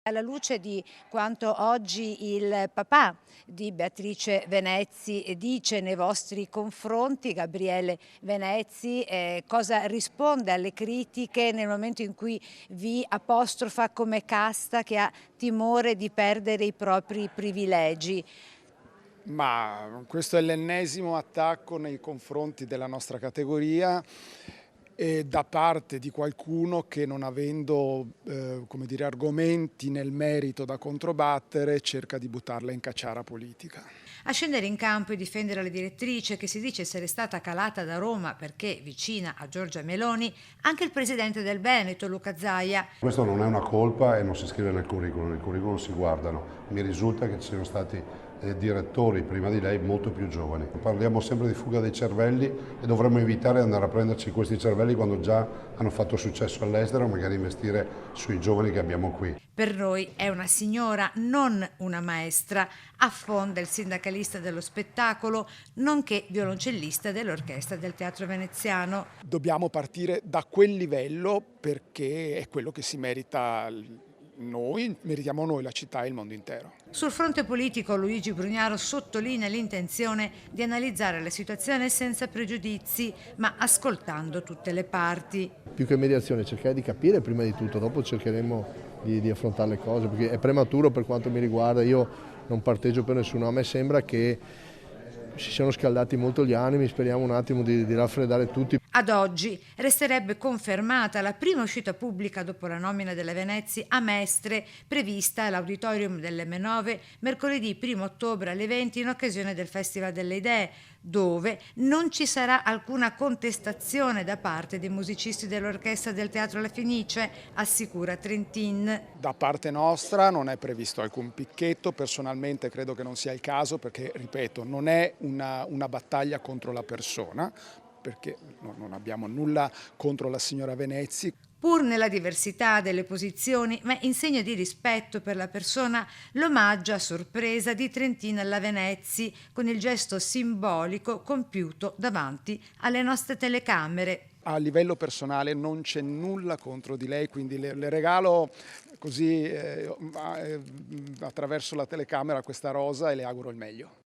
Alla luce di quanto oggi il papà di Beatrice Venezzi dice nei vostri confronti, Gabriele Venezzi, cosa risponde alle critiche nel momento in cui vi apostrofa come casta che ha timore di perdere i propri privilegi? Ma questo è l'ennesimo attacco nei confronti della nostra categoria e da parte di qualcuno che, non avendo come dire, argomenti nel merito da controbattere, cerca di buttarla in cacciara politica. A scendere in campo e difendere la direttrice, che si dice essere stata calata da Roma perché vicina a Giorgia Meloni, anche il presidente del Veneto, Luca Zaia. Questo non è una colpa e non si scrive nel curriculum si guardano. Mi risulta che ci siano stati direttori prima di lei molto più giovani. Parliamo sempre di fuga dei cervelli e dovremmo evitare di andare a prenderci questi cervelli quando già hanno fatto successo all'estero, magari investire sui giovani che abbiamo qui. Per noi è una signora, non una maestra, affonda il sindacalista dello spettacolo, nonché violoncellista dell'orchestra del Teatro Veneziano. Dobbiamo partire da quel livello perché è quello che si merita noi, meritiamo noi, la città e il mondo intero. Sul fronte politico Luigi Brugnaro sottolinea l'intenzione di analizzare la situazione senza pregiudizi, ma ascoltando tutte le parti. Più che mediazione cercare di capire prima di tutto, dopo cercheremo di affrontare le cose, perché è prematuro per quanto mi riguarda, io non parteggio per nessuno, a me sembra che si siano scaldati molto gli animi, speriamo un attimo di raffreddare tutti. Ad oggi resterebbe confermata la prima uscita pubblica dopo la nomina della Venezzi a Mestre, prevista all'Auditorium dell'M9 mercoledì 1 ottobre alle 20 in occasione del Festival delle Idee, dove non ci sarà alcuna contestazione da parte dei musicisti dell'orchestra del Teatro La Fenice, assicura Trentin. Da parte nostra non è previsto alcun picchetto, personalmente credo che non sia il caso perché, ripeto, non è una battaglia contro la persona, perché non abbiamo nulla contro la signora Venezzi. Pur nella diversità delle posizioni, ma in segno di rispetto per la persona, l'omaggio a sorpresa di Trentin alla Venezzi con il gesto simbolico compiuto davanti alle nostre telecamere. A livello personale non c'è nulla contro di lei, quindi le regalo così attraverso la telecamera questa rosa e le auguro il meglio.